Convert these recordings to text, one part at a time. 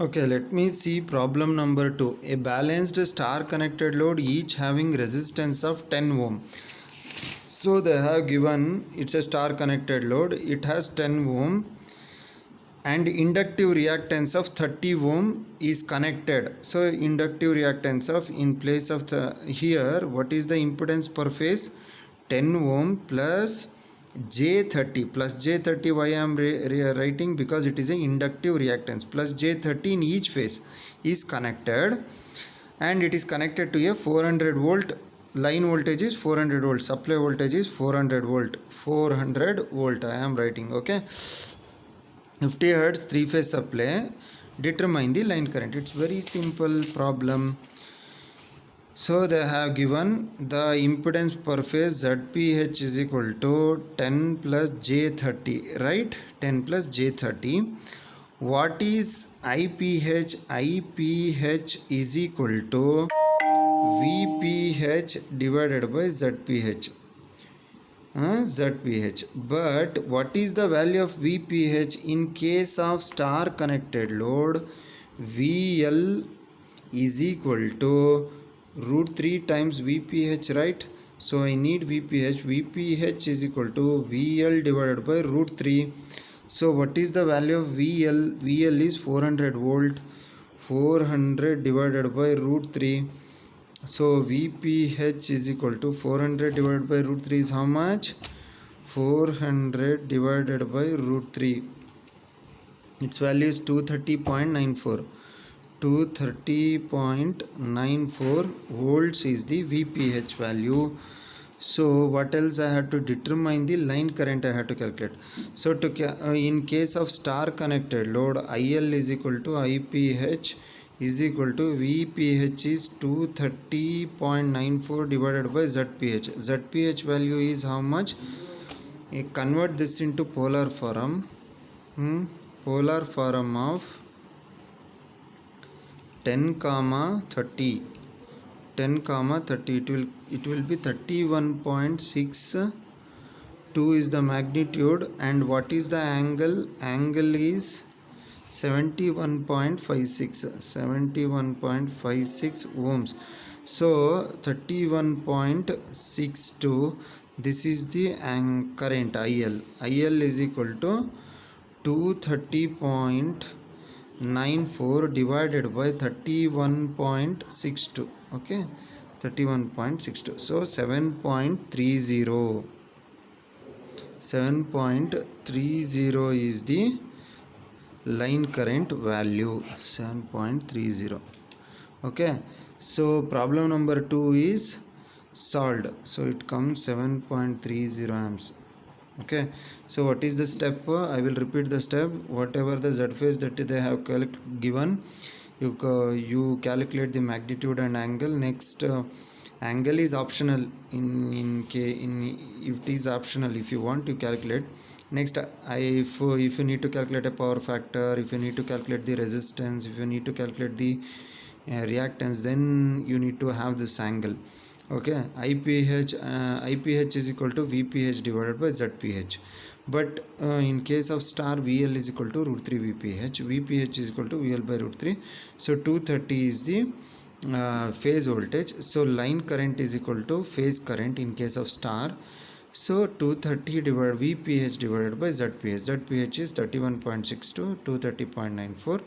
Okay, let me see problem number 2. A balanced star connected load each having resistance of 10 ohm. So they have given it's a star connected load, it has 10 ohm and inductive reactance of 30 ohm is connected. So inductive reactance of, in place of the, here what is the impedance per phase? 10 ohm plus J30 plus J30. Why I am writing? Because it is an inductive reactance. Plus J30 in each phase is connected, and it is connected to a 400 volt line voltage is 400 volt, supply voltage is 400 volt. 400 volt I am writing. Okay, 50 hertz 3 phase supply. Determine the line current. It's very simple problem. So they have given the impedance per phase ZPH is equal to 10 plus J30, right? 10 plus J30. What is IPH? IPH is equal to VPH divided by ZPH. ZPH. But what is the value of VPH in case of star connected load? VL is equal to root 3 times VPH, right? So I need VPH. VPH is equal to VL divided by root 3. So what is the value of VL? VL is 400 volt. 400 divided by root 3. So VPH is equal to 400 divided by root 3 is how much? 400 divided by root 3. Its value is 230.94. 230.94 volts is the VPH value. So what else I had to determine? The line current I had to calculate. So in case of star connected load, IL is equal to IPH is equal to VPH is 230.94 divided by ZPH. ZPH value is how much? Convert this into polar form. Polar form of 10 comma 30. 10 comma 30, it will be 31.62 is the magnitude, and what is the angle? Angle is 71.56 ohms. So 31.62, this is the current IL. IL is equal to 230.94 divided by 31.62. okay, 31.62. so 7.30 is the line current value. 7.30. okay, so problem number 2 is solved. So it comes 7.30 amps. okay, so what is the step? I will repeat the step. Whatever the Z phase that they have given, you calculate the magnitude and angle. Next, angle is optional. If it is optional, if you want to calculate. Next, if you need to calculate a power factor, if you need to calculate the resistance, if you need to calculate the reactance, then you need to have this angle. okay, IPH is equal to VPH divided by ZPH. But in case of star, VL is equal to root 3 VPH. VPH is equal to VL by root 3. So 230 is the phase voltage. So line current is equal to phase current in case of star. So 230 divided VPH divided by ZPH. ZPH is 31.62, 230.94.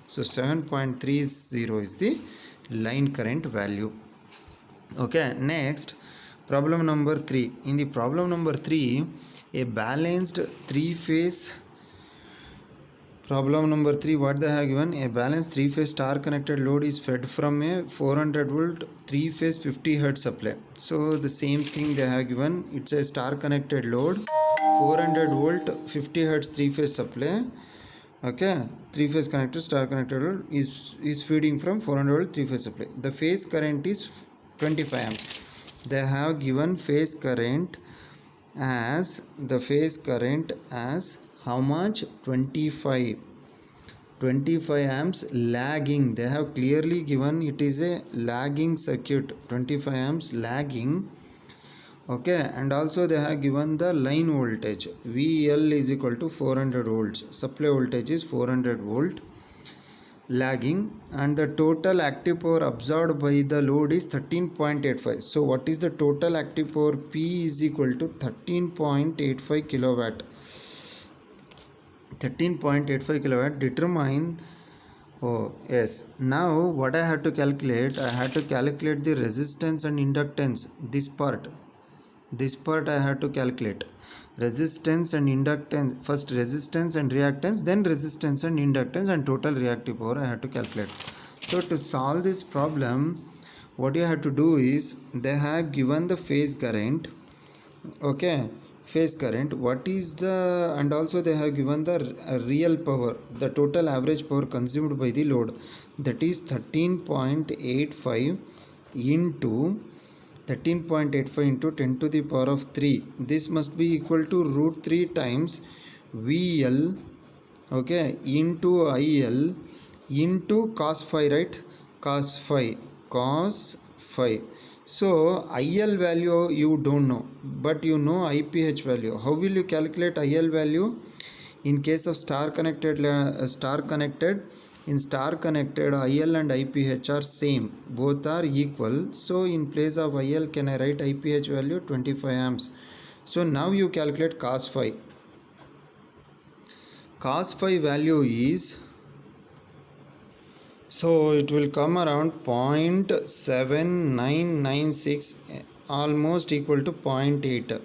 So 7.30 is the line current value. okay, next, problem number 3. In the problem number 3, a balanced 3-phase. Problem number 3, what they have given? A balanced 3-phase star connected load is fed from a 400 volt 3-phase 50 hertz supply. So the same thing they have given. It's a star connected load, 400 volt 50 hertz 3-phase supply. okay, 3-phase connected star connected load is feeding from 400 volt 3-phase supply. The phase current is 25 amps. They have given phase current as how much? 25 amps lagging. They have clearly given it is a lagging circuit, 25 amps lagging. okay, and also they have given the line voltage. VL is equal to 400 volts. Supply voltage is 400 volt. lagging, and the total active power absorbed by the load is 13.85. So what is the total active power? P is equal to 13.85 kilowatt. 13.85 kilowatt. Determine. Oh yes, now what I had to calculate, I had to calculate the resistance and inductance. This part I had to calculate resistance and inductance. First resistance and reactance, then resistance and inductance, and total reactive power I had to calculate. So to solve this problem, what you have to do is, they have given the phase current, okay, phase current, what is the, and also they have given the real power, the total average power consumed by the load, that is 13.85 into 13.85 into 10 to the power of 3. This must be equal to root 3 times VL, okay, into IL into cos phi, right? Cos phi. So IL value you don't know, but you know IPH value. How will you calculate IL value? In case of star connected, in star connected, IL and IPH are same, both are equal. So in place of IL, can I write IPH value 25 amps? So now you calculate cos phi. Cos phi value is, so it will come around 0.7996, almost equal to 0.8.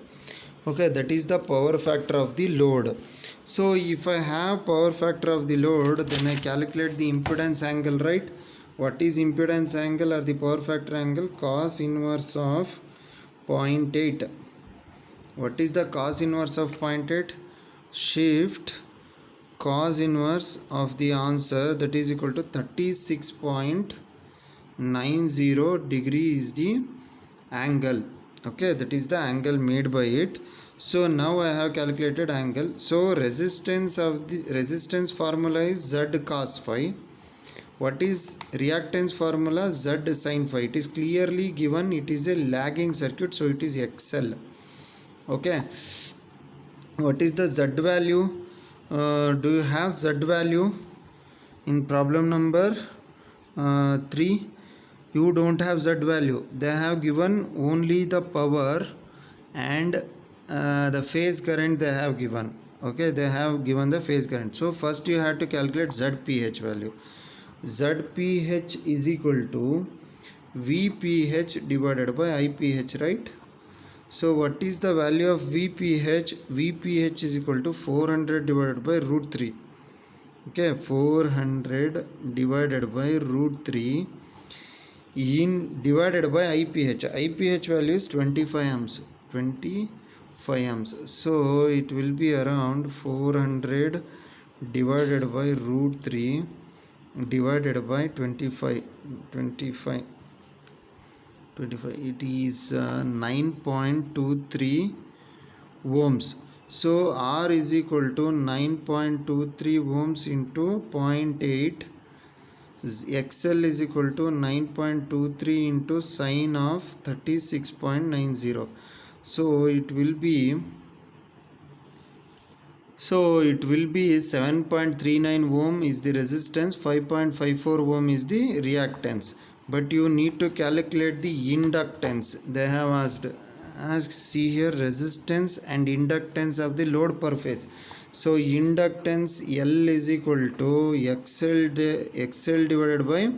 okay, that is the power factor of the load. So if I have power factor of the load, then I calculate the impedance angle, right? What is impedance angle or the power factor angle? Cos inverse of 0.8. What is the cos inverse of 0.8? Shift cos inverse of the answer, that is equal to 36.90 degree is the angle, okay, that is the angle made by it. So now I have calculated angle. So resistance formula is Z cos phi. What is reactance formula? Z sin phi. It is clearly given, it is a lagging circuit, so it is XL, okay. What is the Z value? Do you have Z value in problem number 3? You don't have Z value. They have given only the power and the phase current they have given, okay, they have given the phase current. So first you have to calculate ZPH value. ZPH is equal to VPH divided by IPH, right? So what is the value of VPH? VPH is equal to 400 divided by root 3. Okay, 400 divided by root 3 divided by IPH. IPH value is 25 amps. 25 amps. So it will be around 400 divided by root 3 divided by 25. It is 9.23 ohms. So R is equal to 9.23 ohms into 0.8. XL is equal to 9.23 into sine of 36.90. So it will be 7.39 ohm is the resistance, 5.54 ohm is the reactance. But you need to calculate the inductance. They have asked see here, resistance and inductance of the load per phase. So inductance L is equal to XL divided by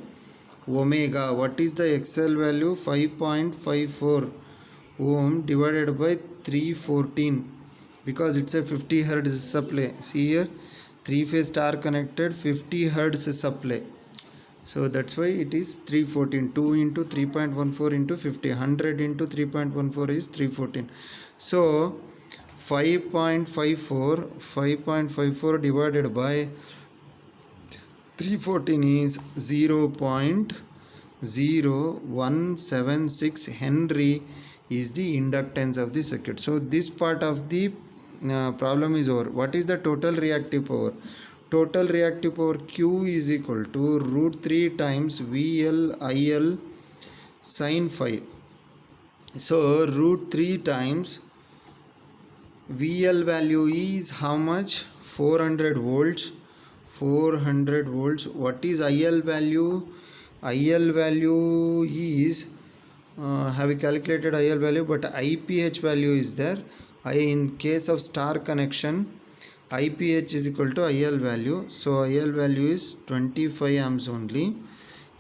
omega. What is the XL value? 5.54 ohm divided by 314, because it's a 50 hertz supply. See here, 3-phase star connected, 50 hertz supply. So that's why it is 314. 2 into 3.14 into 50. 100 into 3.14 is 314. So 5.54 divided by 314 is 0.0176 Henry is the inductance of the circuit. So this part of the problem is over. What is the total reactive power? Total reactive power Q is equal to root 3 times VL IL sin phi. So root 3 times VL value is how much? 400 volts. 400 volts. What is IL value? IL value is have we calculated IL value, but IPH value is there. In case of star connection, IPH is equal to IL value. So IL value is 25 amps only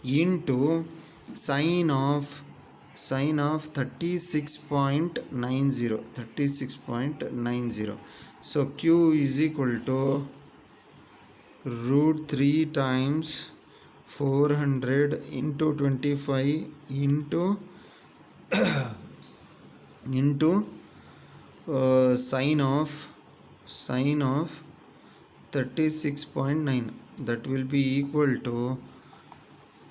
into sine of 36.90. So Q is equal to root 3 times 400 into 25 into sine of 36.9, that will be equal to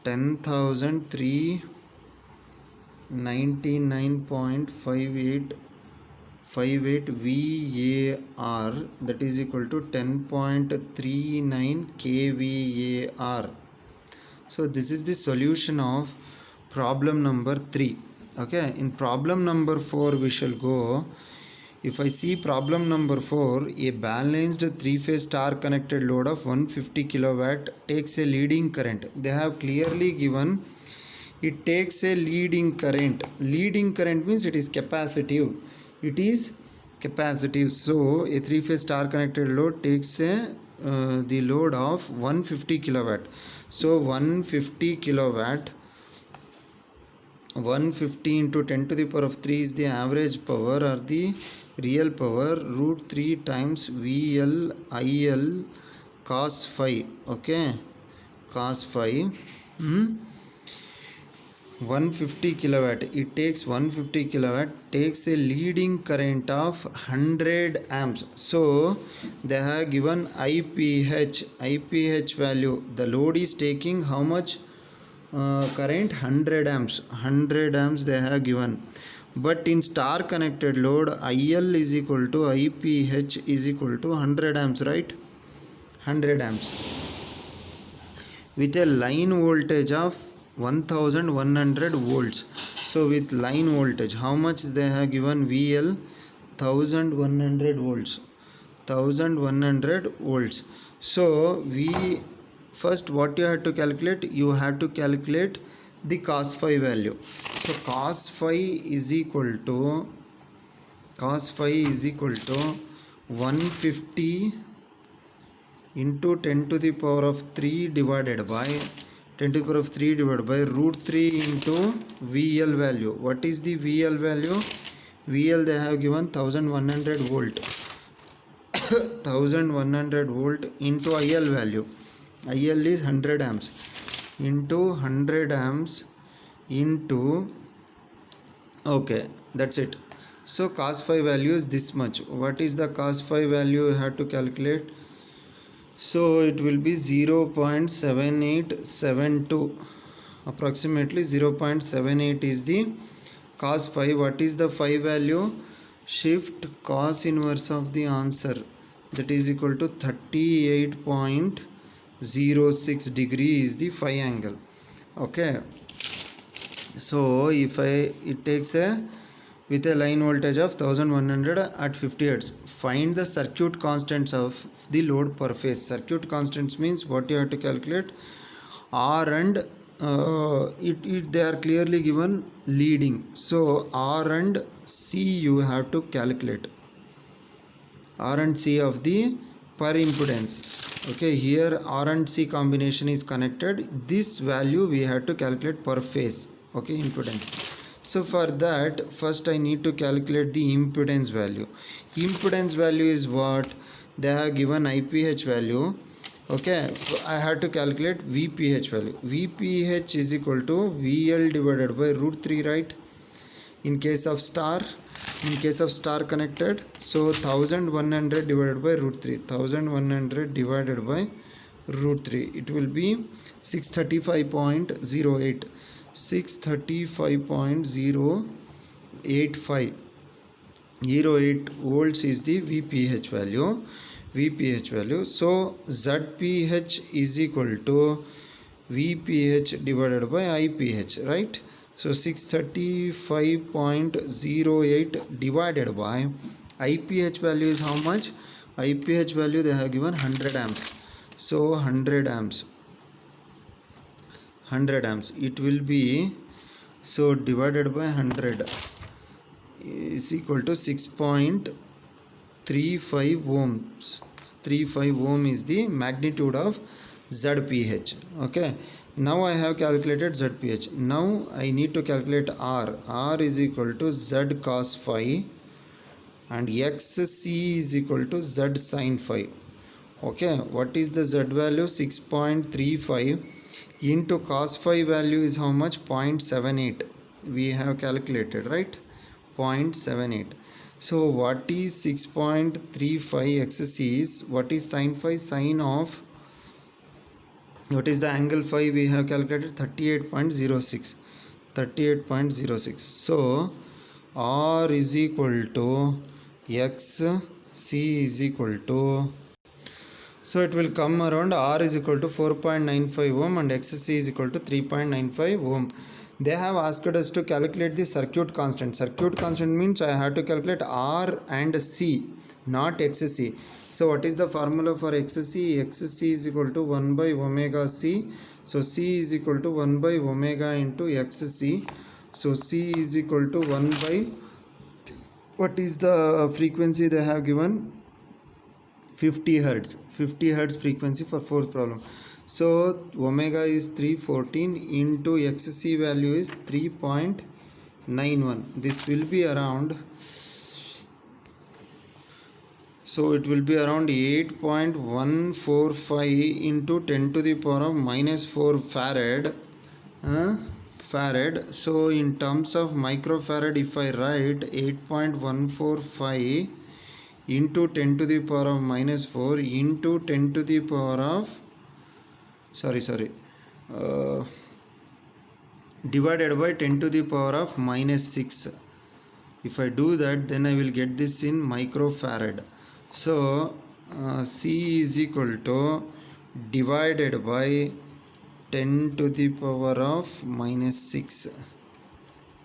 10,399.58 VAR, that is equal to 10.39 kVAR. So this is the solution of problem number 3. Okay, in problem number 4 we shall go. If I see problem number 4, a balanced 3-phase star connected load of 150 kilowatt takes a leading current. They have clearly given it takes a leading current. Leading current means it is capacitive. It is capacitive. So a 3-phase star connected load takes the load of 150 kilowatt. So 150 kilowatt, 150 into 10 to the power of 3 is the average power or the real power, root 3 times VL IL cos phi. Okay, cos phi. 150 kilowatt, it takes 150 kilowatt, takes a leading current of 100 amps. So they have given IPH value. The load is taking how much current? 100 amps. 100 amps they have given. But in star connected load, IL is equal to IPH is equal to 100 amps, right? 100 amps with a line voltage of 1100 volts. So with line voltage, how much they have given? VL 1100 volts. 1100 volts. So we first, what you have to calculate? You have to calculate the cos phi value. So cos phi is equal to 150 into 10 to the power of 3 divided by root 3 into VL value. What is the VL value? VL they have given 1100 volt. 1100 volt into IL value. IL is 100 amps into 100 amps into, okay, that's it. So cos phi value is this much. What is the cos phi value you have to calculate? So it will be 0.7872, approximately 0.78 is the cos phi. What is the phi value? Shift cos inverse of the answer, that is equal to 38.06 degree is the phi angle. Okay, so if it takes with a line voltage of 1100 at 50 Hz. Find the circuit constants of the load per phase. Circuit constants means what you have to calculate? R and they are clearly given leading. So R and C you have to calculate. R and C of the per impedance. Okay, here R and C combination is connected. This value we have to calculate per phase. Okay, impedance. So for that, first I need to calculate the impedance value. Impedance value is what? They have given IPH value. Okay, I have to calculate VPH value. VPH is equal to VL divided by root 3, right? In case of star connected, so 1100 divided by root 3. 1100 divided by root 3. It will be 635.08. 635.085 08 volts is the VPH value. So ZPH is equal to VPH divided by IPH, right? So 635.08 divided by IPH value is how much? IPH value they have given 100 amps. So 100 amps, it will be, so divided by 100 is equal to 6.35 ohms. 35 ohm is the magnitude of ZPH. Okay, now I have calculated ZPH. Now I need to calculate R. R is equal to Z cos phi and XC is equal to Z sin phi. Okay, what is the Z value? 6.35 into cos phi value is how much? 0.78. We have calculated, right? 0.78. So what is 6.35 XC is, what is sin phi? Sine of, what is the angle phi? We have calculated 38.06. 38.06. So R is equal to XC is equal to, so it will come around, R is equal to 4.95 ohm and XC is equal to 3.95 ohm. They have asked us to calculate the circuit constant. Circuit constant means I have to calculate R and C, not XC. So what is the formula for XC? XC is equal to 1 by omega C. So C is equal to 1 by omega into XC. So C is equal to 1 by, what is the frequency they have given? 50 hertz. 50 hertz frequency for fourth problem. So omega is 314 into XC value is 3.91. This will be around, so it will be around 8.145 into 10 to the power of minus 4 farad. Farad. So in terms of microfarad, if I write 8.145 into 10 to the power of minus 4 into 10 to the power of, divided by 10 to the power of minus 6. If I do that, then I will get this in microfarad. So C is equal to divided by 10 to the power of minus 6.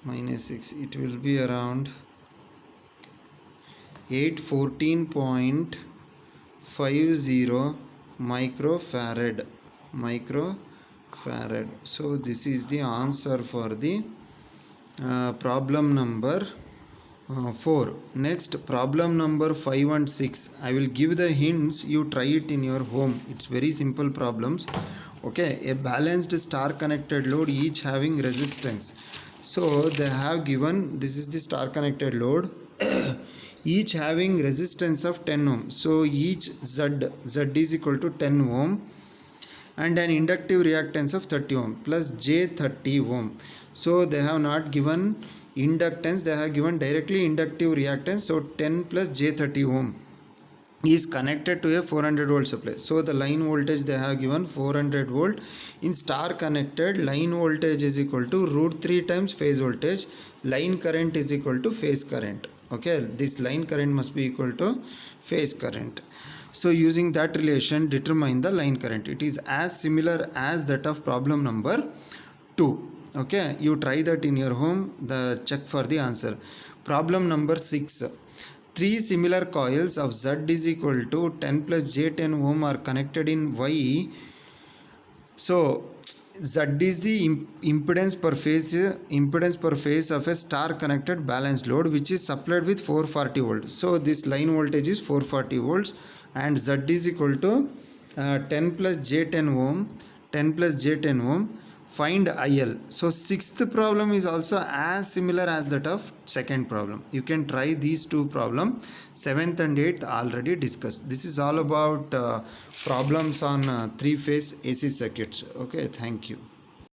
It will be around 814.50 microfarad. So this is the answer for the problem number 4. Next, problem number 5 and 6. I will give the hints, you try it in your home. It's very simple problems. Okay, a balanced star connected load, each having resistance. So they have given, this is the star connected load each having resistance of 10 ohm. So each Z is equal to 10 ohm and an inductive reactance of 30 ohm plus J30 ohm. So they have not given inductance, they have given directly inductive reactance. So 10 plus J30 ohm is connected to a 400 volt supply. So the line voltage they have given 400 volt. In star connected, line voltage is equal to √3 times phase voltage. Line current is equal to phase current. Okay, this line current must be equal to phase current. So using that relation, determine the line current. It is as similar as that of problem number 2. Okay, you try that in your home, check for the answer. Problem number 6. 3 similar coils of Z is equal to 10 plus J10 ohm are connected in Y. So Z is the impedance per phase of a star connected balanced load which is supplied with 440 volts. So this line voltage is 440 volts and Z is equal to 10 plus J10 ohm. Find IL. So sixth problem is also as similar as that of second problem. You can try these two problems. 7th and 8th already discussed. This is all about problems on 3-phase AC circuits. Okay, thank you.